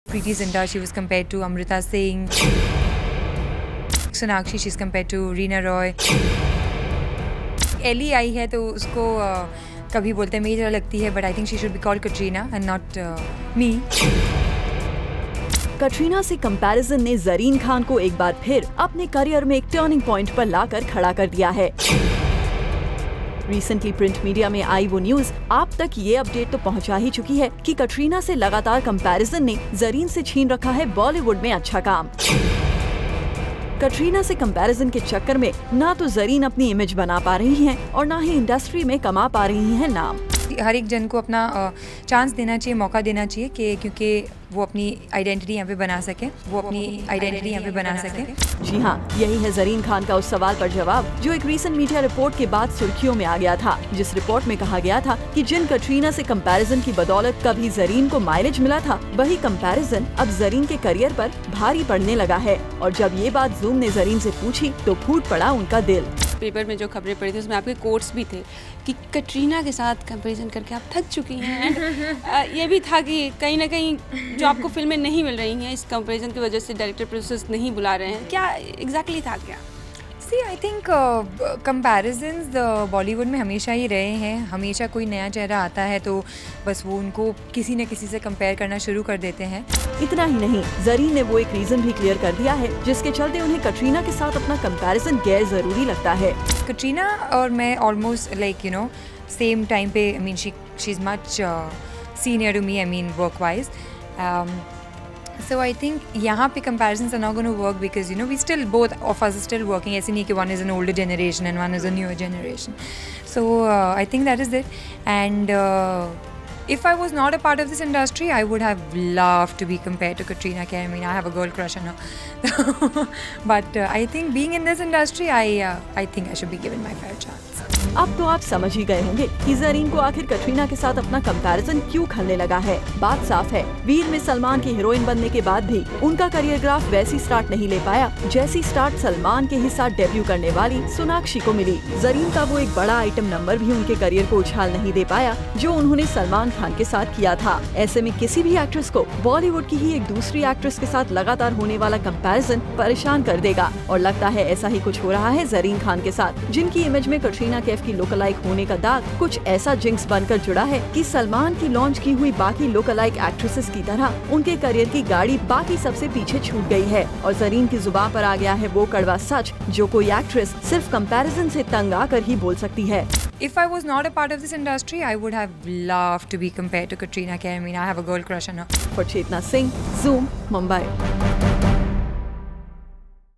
Preeti Zinta, she was compared to Amrita Singh. Sonakshi, she's compared to Reena Roy. Ellie आई है तो उसको कभी बोलते हैं मेरी तरह लगती है, but I think she should be called Katrina and not me. Katrina से कंपैरिजन ने ज़रीन खान को एक बार फिर अपने करियर में एक टर्निंग पॉइंट पर लाकर खड़ा कर दिया है। रिसेंटली प्रिंट मीडिया में आई वो न्यूज आप तक ये अपडेट तो पहुंचा ही चुकी है कि कटरीना से लगातार कंपैरिजन ने ज़रीन से छीन रखा है बॉलीवुड में अच्छा काम। कटरीना से कंपैरिजन के चक्कर में ना तो ज़रीन अपनी इमेज बना पा रही हैं और ना ही इंडस्ट्री में कमा पा रही हैं नाम। हर एक जन को अपना चांस देना चाहिए, मौका देना चाहिए कि क्योंकि वो अपनी आइडेंटिटी यहाँ पे बना सके, जी हाँ, यही है ज़रीन खान का उस सवाल पर जवाब जो एक रीसेंट मीडिया रिपोर्ट के बाद सुर्खियों में आ गया था, जिस रिपोर्ट में कहा गया था कि जिन कटरीना से कंपैरिजन की बदौलत कभी ज़रीन को माइलेज मिला था, वही कंपैरिजन अब ज़रीन के करियर पर भारी पड़ने लगा है। और जब ये बात जूम ने ज़रीन से पूछी तो फूट पड़ा उनका दिल। पेपर में जो खबरें पड़ी थी उसमें आपके कोट्स भी थे कि कटरीना के साथ कंपैरिजन करके आप थक चुकी हैं। ये भी था कि कहीं ना कहीं जो आपको फिल्में नहीं मिल रही हैं इस कंपैरिजन की वजह से डायरेक्टर प्रोड्यूसर्स नहीं बुला रहे हैं, क्या एग्जैक्टली था क्या? सी आई थिंक कंपैरिजन्स बॉलीवुड में हमेशा ही रहे हैं। हमेशा कोई नया चेहरा आता है तो बस वो उनको किसी न किसी से कंपेयर करना शुरू कर देते हैं। इतना ही नहीं, ज़रीन ने वो एक रीजन भी क्लियर कर दिया है जिसके चलते उन्हें कटरीना के साथ अपना कंपैरिजन गैर जरूरी लगता है। कटरीना और मैं almost like you know same time पे, I mean she is much senior to me, I mean work wise. So I think यहाँ पे comparisons are not going to work because you know we still, both of us are still working. ऐसे नहीं कि one is an older generation and one is a newer generation. So I think that is it. And if I was not a part of this industry, I would have loved to be compared to Katrina Kaif. I mean, I have a girl crush on her. But I think being in this industry, I think I should be given my fair chance. अब तो आप समझ ही गए होंगे कि ज़रीन को आखिर कटरीना के साथ अपना कंपैरिजन क्यों खलने लगा है। बात साफ है, वीर में सलमान की हीरोइन बनने के बाद भी उनका करियर ग्राफ वैसी स्टार्ट नहीं ले पाया जैसी स्टार्ट सलमान के ही साथ डेब्यू करने वाली सोनाक्षी को मिली। ज़रीन का वो एक बड़ा आइटम नंबर भी उनके करियर को उछाल नहीं दे पाया जो उन्होंने सलमान खान के साथ किया था। ऐसे में किसी भी एक्ट्रेस को बॉलीवुड की ही एक दूसरी एक्ट्रेस के साथ लगातार होने वाला कंपैरिजन परेशान कर देगा और लगता है ऐसा ही कुछ हो रहा है ज़रीन खान के साथ, जिनकी इमेज में कटरीना कैफ की लोकलाइक होने का दाग कुछ ऐसा जिंक्स बनकर जुड़ा है कि सलमान की लॉन्च की हुई बाकी लोकलाइक एक्ट्रेसेस की तरह उनके करियर की गाड़ी बाकी सबसे पीछे छूट गई है और ज़रीन की जुबान पर आ गया है वो कड़वा सच जो कोई एक्ट्रेस सिर्फ कंपैरिजन से तंग आकर ही बोल सकती है। If I was not a part of this industry, I would have loved to be compared to Katrina Kaif. I mean, I have a girl crush on her. For Chetna Singh, Zoom, Mumbai.